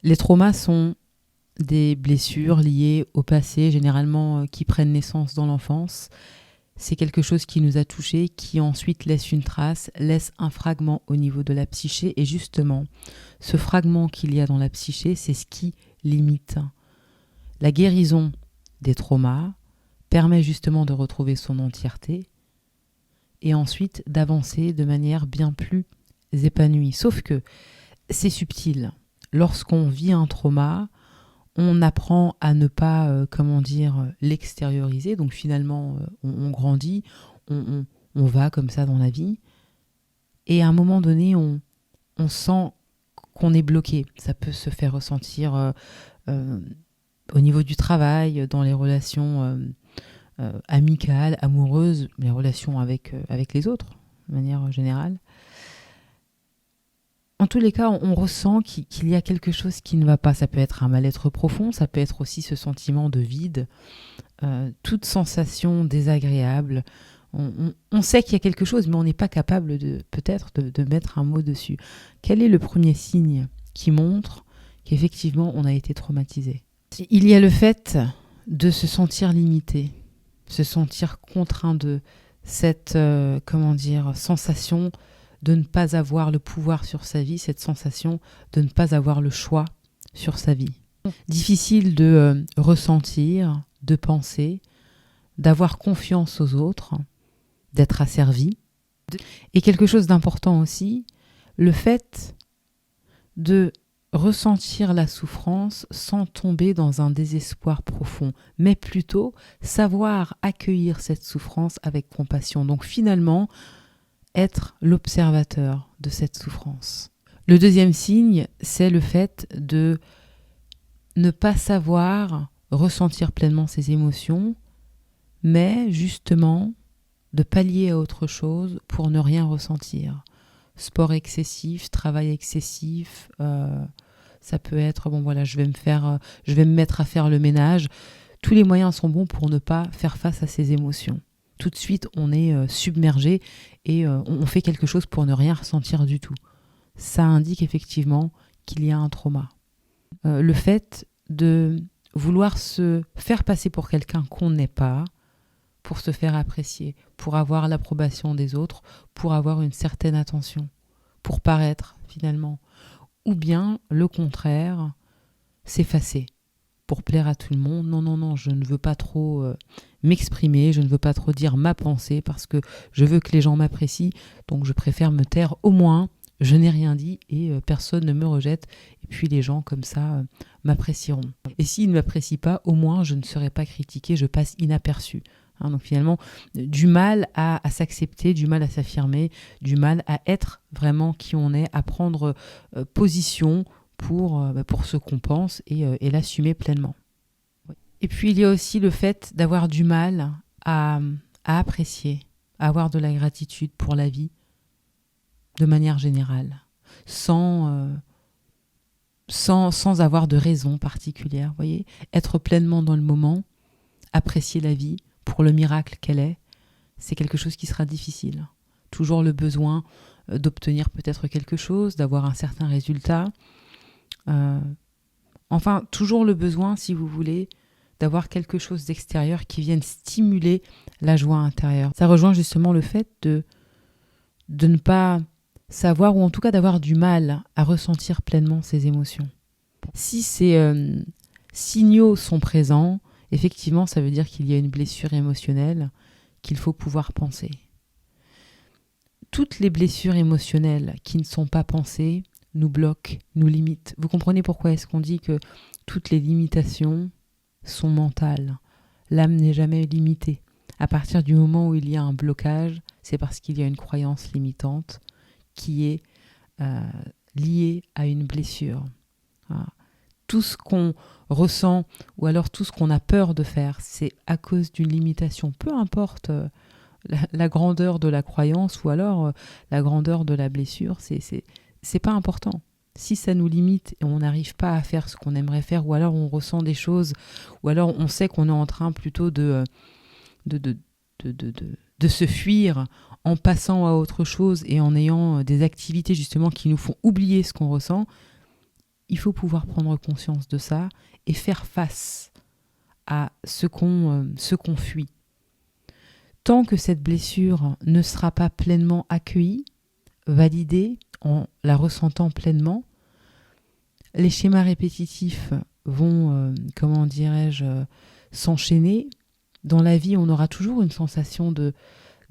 Les traumas sont des blessures liées au passé, généralement qui prennent naissance dans l'enfance. C'est quelque chose qui nous a touchés, qui ensuite laisse une trace, laisse un fragment au niveau de la psyché. Et justement, ce fragment qu'il y a dans la psyché, c'est ce qui limite. La guérison des traumas permet justement de retrouver son entièreté et ensuite d'avancer de manière bien plus épanouie. Sauf que c'est subtil. Lorsqu'on vit un trauma, on apprend à ne pas, l'extérioriser. Donc finalement, on grandit, on va comme ça dans la vie. Et à un moment donné, on sent qu'on est bloqué. Ça peut se faire ressentir au niveau du travail, dans les relations amicales, amoureuses, les relations avec les autres, de manière générale. En tous les cas, on ressent qu'il y a quelque chose qui ne va pas. Ça peut être un mal-être profond, ça peut être aussi ce sentiment de vide, toute sensation désagréable. On sait qu'il y a quelque chose, mais on n'est pas capable peut-être de mettre un mot dessus. Quel est le premier signe qui montre qu'effectivement on a été traumatisé ? Il y a le fait de se sentir limité, se sentir contraint de cette sensation de ne pas avoir le pouvoir sur sa vie, cette sensation de ne pas avoir le choix sur sa vie. Difficile de ressentir, de penser, d'avoir confiance aux autres, d'être asservi. Et quelque chose d'important aussi, le fait de ressentir la souffrance sans tomber dans un désespoir profond, mais plutôt savoir accueillir cette souffrance avec compassion. Donc finalement, être l'observateur de cette souffrance. Le deuxième signe, c'est le fait de ne pas savoir ressentir pleinement ses émotions, mais justement de pallier à autre chose pour ne rien ressentir. Sport excessif, travail excessif, ça peut être, je vais me mettre à faire le ménage. Tous les moyens sont bons pour ne pas faire face à ses émotions. Tout de suite, on est submergé et on fait quelque chose pour ne rien ressentir du tout. Ça indique effectivement qu'il y a un trauma. Le fait de vouloir se faire passer pour quelqu'un qu'on n'est pas, pour se faire apprécier, pour avoir l'approbation des autres, pour avoir une certaine attention, pour paraître finalement. Ou bien, le contraire, s'effacer pour plaire à tout le monde. Non, je ne veux pas trop m'exprimer, je ne veux pas trop dire ma pensée parce que je veux que les gens m'apprécient, donc je préfère me taire. Au moins, je n'ai rien dit et personne ne me rejette. Et puis les gens comme ça m'apprécieront. Et s'ils ne m'apprécient pas, au moins je ne serai pas critiquée, je passe inaperçue. Donc finalement, du mal à s'accepter, du mal à s'affirmer, du mal à être vraiment qui on est, à prendre position pour ce qu'on pense et l'assumer pleinement. Et puis il y a aussi le fait d'avoir du mal à apprécier, à avoir de la gratitude pour la vie de manière générale, sans avoir de raison particulière. Vous voyez, être pleinement dans le moment, apprécier la vie pour le miracle qu'elle est, c'est quelque chose qui sera difficile. Toujours le besoin d'obtenir peut-être quelque chose, d'avoir un certain résultat. Toujours le besoin, si vous voulez, d'avoir quelque chose d'extérieur qui vienne stimuler la joie intérieure. Ça rejoint justement le fait de ne pas savoir, ou en tout cas d'avoir du mal à ressentir pleinement ses émotions. Si ces signaux sont présents, effectivement, ça veut dire qu'il y a une blessure émotionnelle qu'il faut pouvoir penser. Toutes les blessures émotionnelles qui ne sont pas pensées nous bloquent, nous limitent. Vous comprenez pourquoi est-ce qu'on dit que toutes les limitations sont mentales. L'âme n'est jamais limitée. À partir du moment où il y a un blocage, c'est parce qu'il y a une croyance limitante qui est liée à une blessure. Voilà. Tout ce qu'on ressent ou alors tout ce qu'on a peur de faire, c'est à cause d'une limitation. Peu importe la grandeur de la croyance ou alors la grandeur de la blessure, c'est pas important. Si ça nous limite et on n'arrive pas à faire ce qu'on aimerait faire, ou alors on ressent des choses, ou alors on sait qu'on est en train plutôt de se fuir en passant à autre chose et en ayant des activités justement qui nous font oublier ce qu'on ressent, il faut pouvoir prendre conscience de ça et faire face à ce qu'on fuit. Tant que cette blessure ne sera pas pleinement accueillie, validée, en la ressentant pleinement, les schémas répétitifs vont, s'enchaîner. Dans la vie, on aura toujours une sensation de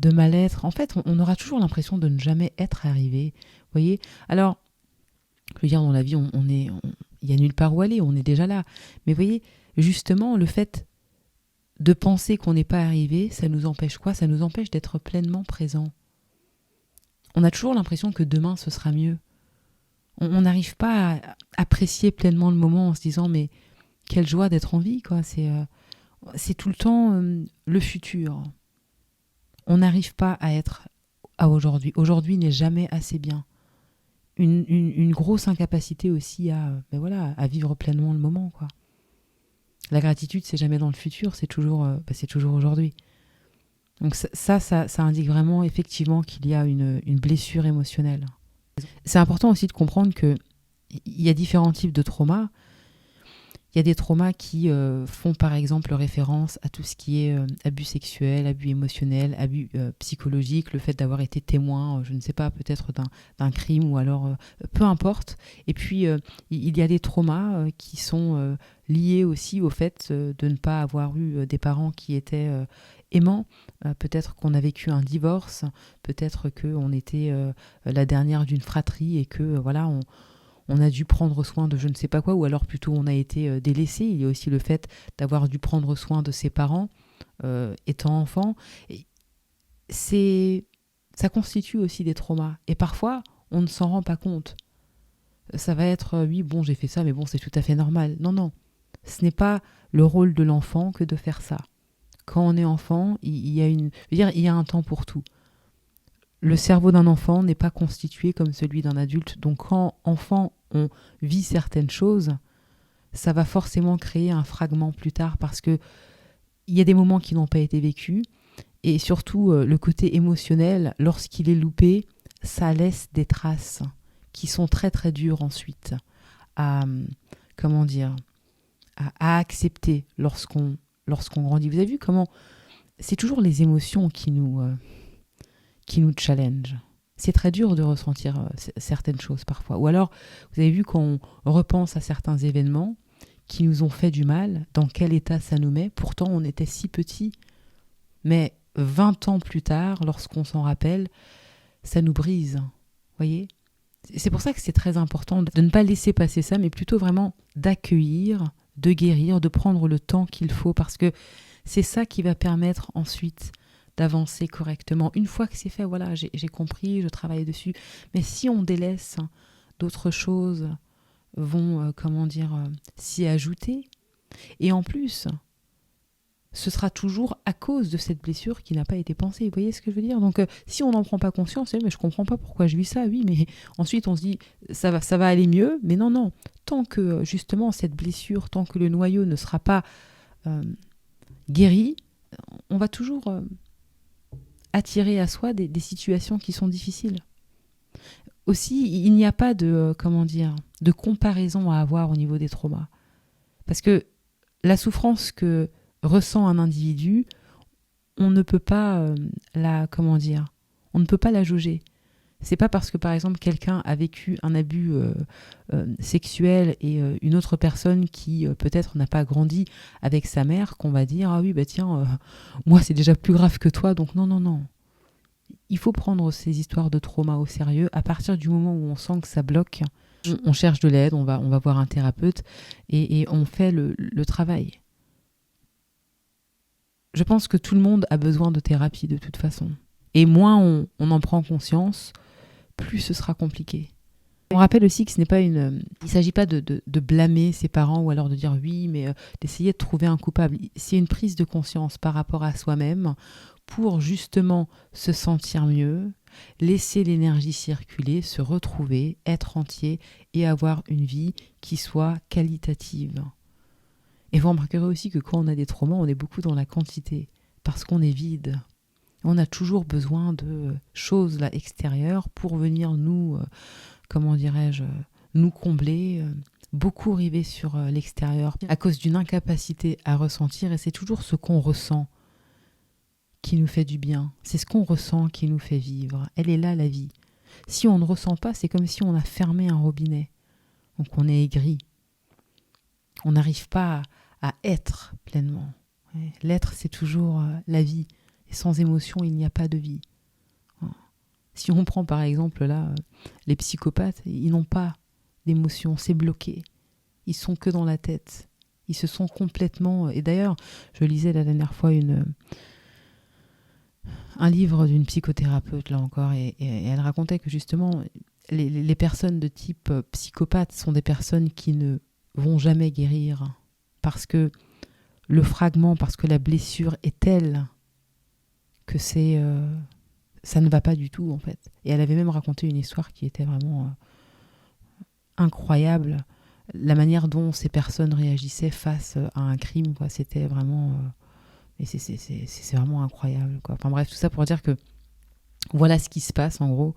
mal-être. En fait, on aura toujours l'impression de ne jamais être arrivé. Vous voyez ? Alors, je veux dire, dans la vie, il y a nulle part où aller, on est déjà là. Mais vous voyez, justement, le fait de penser qu'on n'est pas arrivé, ça nous empêche quoi ? Ça nous empêche d'être pleinement présent. On a toujours l'impression que demain, ce sera mieux. On n'arrive pas à apprécier pleinement le moment en se disant « mais quelle joie d'être en vie !» quoi. C'est tout le temps le futur. On n'arrive pas à être à aujourd'hui. Aujourd'hui n'est jamais assez bien. Une grosse incapacité aussi à vivre pleinement le moment, quoi. La gratitude, c'est jamais dans le futur, c'est toujours aujourd'hui. Donc ça indique vraiment effectivement qu'il y a une blessure émotionnelle. C'est important aussi de comprendre qu'il y a différents types de traumas. Il y a des traumas qui font par exemple référence à tout ce qui est abus sexuel, abus émotionnel, abus psychologique, le fait d'avoir été témoin, je ne sais pas, peut-être d'un crime ou alors peu importe. Et puis il y a des traumas qui sont liés aussi au fait de ne pas avoir eu des parents qui étaient aimants. Peut-être qu'on a vécu un divorce, peut-être qu'on était la dernière d'une fratrie et que on a dû prendre soin de je ne sais pas quoi, ou alors plutôt on a été délaissé. Il y a aussi le fait d'avoir dû prendre soin de ses parents étant enfant. Et ça constitue aussi des traumas. Et parfois, on ne s'en rend pas compte. Ça va être, oui, bon, j'ai fait ça, mais bon, c'est tout à fait normal. Non. Ce n'est pas le rôle de l'enfant que de faire ça. Quand on est enfant, il y a un temps pour tout. Le cerveau d'un enfant n'est pas constitué comme celui d'un adulte. Donc quand enfant, on vit certaines choses, ça va forcément créer un fragment plus tard parce que il y a des moments qui n'ont pas été vécus. Et surtout, le côté émotionnel, lorsqu'il est loupé, ça laisse des traces qui sont très très dures ensuite à accepter lorsqu'on grandit. Vous avez vu comment c'est toujours les émotions qui nous challenge. C'est très dur de ressentir certaines choses parfois. Ou alors, vous avez vu qu'on repense à certains événements qui nous ont fait du mal, dans quel état ça nous met. Pourtant, on était si petits. Mais 20 ans plus tard, lorsqu'on s'en rappelle, ça nous brise. Voyez ? C'est pour ça que c'est très important de ne pas laisser passer ça, mais plutôt vraiment d'accueillir, de guérir, de prendre le temps qu'il faut, parce que c'est ça qui va permettre ensuite d'avancer correctement. Une fois que c'est fait, voilà, j'ai compris, je travaille dessus. Mais si on délaisse, d'autres choses vont, s'y ajouter. Et en plus, ce sera toujours à cause de cette blessure qui n'a pas été pensée. Vous voyez ce que je veux dire ? Donc, si on n'en prend pas conscience, mais je comprends pas pourquoi je vis ça, oui, mais ensuite on se dit, ça va aller mieux. Mais non. Tant que, justement, cette blessure, tant que le noyau ne sera pas guéri, on va toujours attirer à soi des situations qui sont difficiles. Aussi, il n'y a pas de comparaison à avoir au niveau des traumas. Parce que la souffrance que ressent un individu, on ne peut pas on ne peut pas la jauger. C'est pas parce que, par exemple, quelqu'un a vécu un abus sexuel et une autre personne qui, peut-être, n'a pas grandi avec sa mère qu'on va dire « Ah oui, moi, c'est déjà plus grave que toi, donc non. » Il faut prendre ces histoires de trauma au sérieux. À partir du moment où on sent que ça bloque, on cherche de l'aide, on va voir un thérapeute et on fait le travail. Je pense que tout le monde a besoin de thérapie de toute façon. Et moins on en prend conscience, plus ce sera compliqué. On rappelle aussi que il ne s'agit pas de blâmer ses parents ou alors de dire oui, mais d'essayer de trouver un coupable. C'est une prise de conscience par rapport à soi-même pour justement se sentir mieux, laisser l'énergie circuler, se retrouver, être entier et avoir une vie qui soit qualitative. Et vous remarquerez aussi que quand on a des traumas, on est beaucoup dans la quantité parce qu'on est vide. On a toujours besoin de choses là extérieures pour venir nous, nous combler, beaucoup rivés sur l'extérieur à cause d'une incapacité à ressentir, et c'est toujours ce qu'on ressent qui nous fait du bien. C'est ce qu'on ressent qui nous fait vivre. Elle est là, la vie. Si on ne ressent pas, c'est comme si on a fermé un robinet. Donc on est aigri. On n'arrive pas à être pleinement. L'être, c'est toujours la vie. Et sans émotion, il n'y a pas de vie. Si on prend par exemple là, les psychopathes, ils n'ont pas d'émotion, c'est bloqué. Ils sont que dans la tête. Ils se sont complètement... Et d'ailleurs, je lisais la dernière fois un livre d'une psychothérapeute, là encore, et elle racontait que justement, les personnes de type psychopathe sont des personnes qui ne vont jamais guérir parce que le fragment, parce que la blessure est telle que ça ne va pas du tout, en fait. Et elle avait même raconté une histoire qui était vraiment incroyable. La manière dont ces personnes réagissaient face à un crime, quoi, c'était vraiment... et c'est vraiment incroyable, quoi. Enfin bref, tout ça pour dire que voilà ce qui se passe, en gros,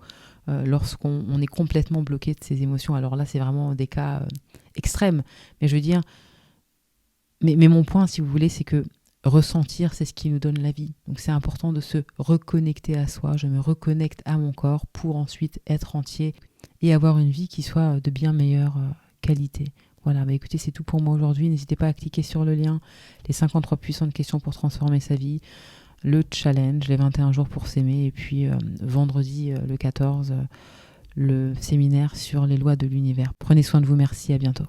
lorsqu'on est complètement bloqué de ses émotions. Alors là, c'est vraiment des cas extrêmes. Mais je veux dire... Mais mon point, si vous voulez, c'est que ressentir, c'est ce qui nous donne la vie. Donc c'est important de se reconnecter à soi. Je me reconnecte à mon corps pour ensuite être entier et avoir une vie qui soit de bien meilleure qualité. Voilà, bah écoutez, c'est tout pour moi aujourd'hui. N'hésitez pas à cliquer sur le lien, les 53 puissantes questions pour transformer sa vie, le challenge, les 21 jours pour s'aimer, et puis vendredi le 14, le séminaire sur les lois de l'univers. Prenez soin de vous, merci, à bientôt.